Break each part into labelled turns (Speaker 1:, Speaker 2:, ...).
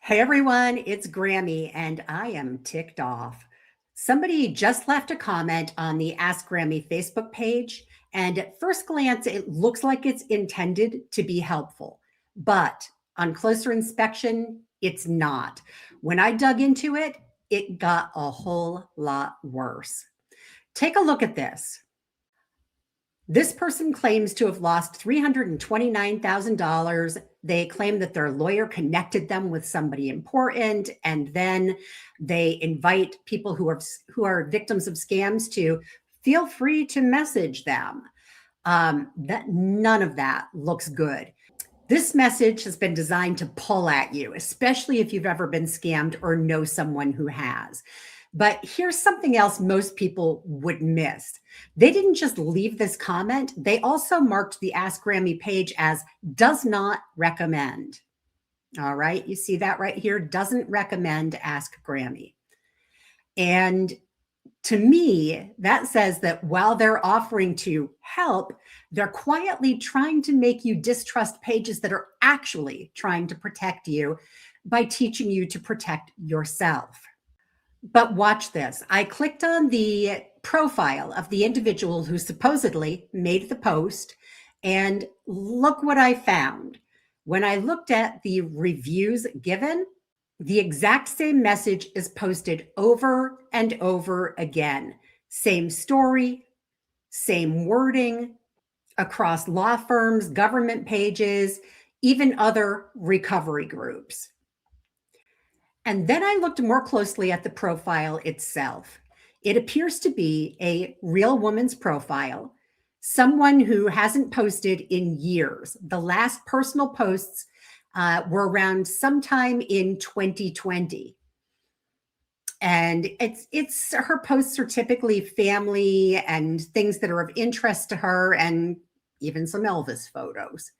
Speaker 1: Hey everyone, it's Grammy and I am ticked off. Somebody just left a comment on the Ask Grammy Facebook page, and at first glance, it looks like it's intended to be helpful. But on closer inspection, it's not. When I dug into it, it got a whole lot worse. Take a look at this. This person claims to have lost $329,000. They claim that their lawyer connected them with somebody important, and then they invite people who are victims of scams to feel free to message them. That none of that looks good. This message has been designed to pull at you, especially if you've ever been scammed or know someone who has. But here's something else most people would miss. They didn't just leave this comment, they also marked the Ask Grammy page as does not recommend. All right, you see that right here? Doesn't recommend Ask Grammy. And to me, that says that while they're offering to help, they're quietly trying to make you distrust pages that are actually trying to protect you by teaching you to protect yourself. But watch this. I clicked on the profile of the individual who supposedly made the post, and look what I found. When I looked at the reviews given, the exact same message is posted over and over again. Same story, same wording across law firms, government pages, even other recovery groups. And then I looked more closely at the profile itself. It appears to be a real woman's profile, someone who hasn't posted in years. The last personal posts were around sometime in 2020. And it's her posts are typically family and things that are of interest to her, and even some Elvis photos.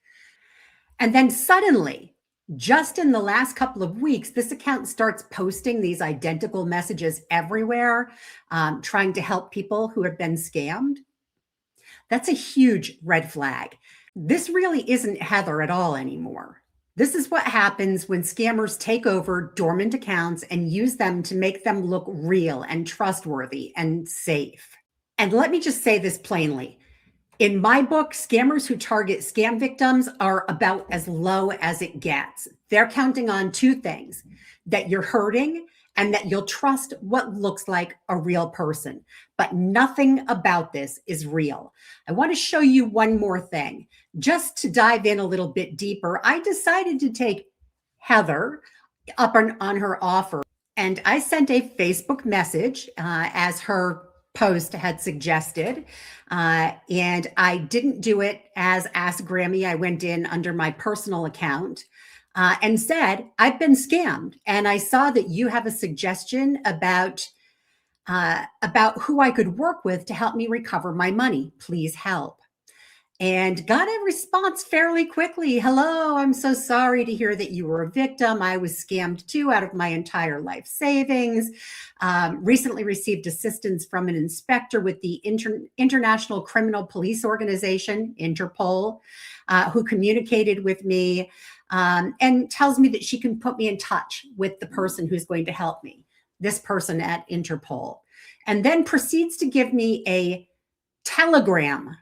Speaker 1: And then suddenly, just in the last couple of weeks, this account starts posting these identical messages everywhere, trying to help people who have been scammed. That's a huge red flag. This really isn't Heather at all anymore. This is what happens when scammers take over dormant accounts and use them to make them look real and trustworthy and safe. And let me just say this plainly. In my book, scammers who target scam victims are about as low as it gets. They're counting on two things: that you're hurting and that you'll trust what looks like a real person. But nothing about this is real. I want to show you one more thing. Just to dive in a little bit deeper, I decided to take Heather up on her offer, and I sent a Facebook message as her post had suggested. And I didn't do it as Ask Grammy. I went in under my personal account and said, I've been scammed. And I saw that you have a suggestion about who I could work with to help me recover my money. Please help. And got a response fairly quickly. Hello, I'm so sorry to hear that you were a victim. I was scammed too out of my entire life savings. Recently received assistance from an inspector with the International Criminal Police Organization, Interpol, who communicated with me and tells me that she can put me in touch with the person who's going to help me, this person at Interpol, and then proceeds to give me a Telegram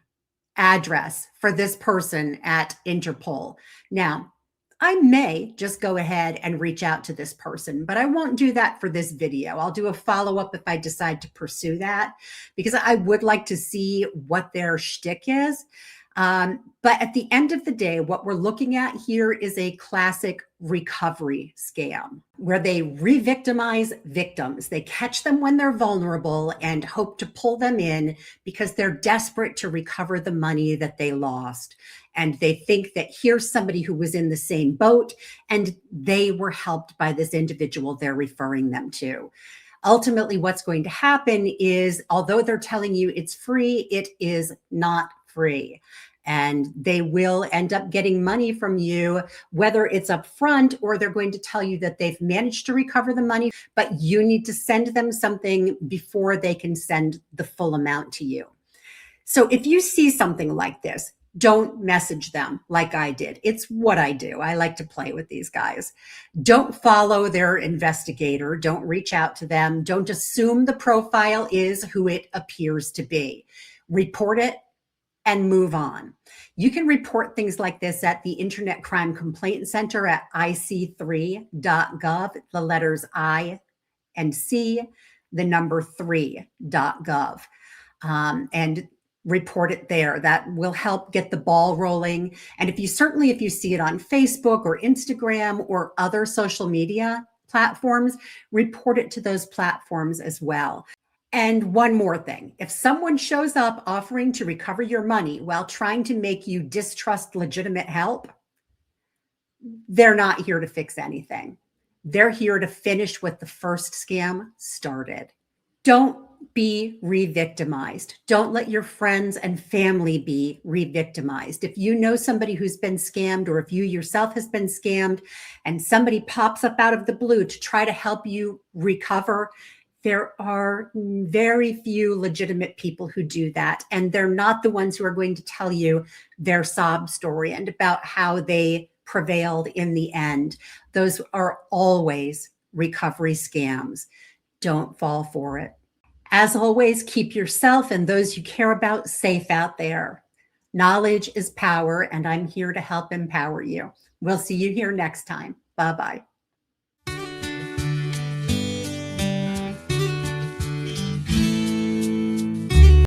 Speaker 1: address for this person at Interpol. Now, I may just go ahead and reach out to this person, but I won't do that for this video. I'll do a follow-up if I decide to pursue that, because I would like to see what their shtick is. But at the end of the day, what we're looking at here is a classic recovery scam where they re-victimize victims. They catch them when they're vulnerable and hope to pull them in because they're desperate to recover the money that they lost. And they think that here's somebody who was in the same boat and they were helped by this individual they're referring them to. Ultimately, what's going to happen is, although they're telling you it's free, it is not free. And they will end up getting money from you, whether it's up front or they're going to tell you that they've managed to recover the money, but you need to send them something before they can send the full amount to you. So if you see something like this, Don't message them like I did. It's what I do. I like to play with these guys. Don't follow their investigator. Don't reach out to them. Don't assume the profile is who it appears to be. Report it and move on. You can report things like this at the Internet Crime Complaint Center at ic3.gov, the letters I and C, the number 3.gov. And report it there. That will help get the ball rolling. And if you see it on Facebook or Instagram or other social media platforms, report it to those platforms as well. And one more thing, if someone shows up offering to recover your money while trying to make you distrust legitimate help, they're not here to fix anything. They're here to finish what the first scam started. Don't be re-victimized. Don't let your friends and family be re-victimized. If you know somebody who's been scammed, or if you yourself has been scammed and somebody pops up out of the blue to try to help you recover, there are very few legitimate people who do that. And they're not the ones who are going to tell you their sob story and about how they prevailed in the end. Those are always recovery scams. Don't fall for it. As always, keep yourself and those you care about safe out there. Knowledge is power, and I'm here to help empower you. We'll see you here next time. Bye-bye.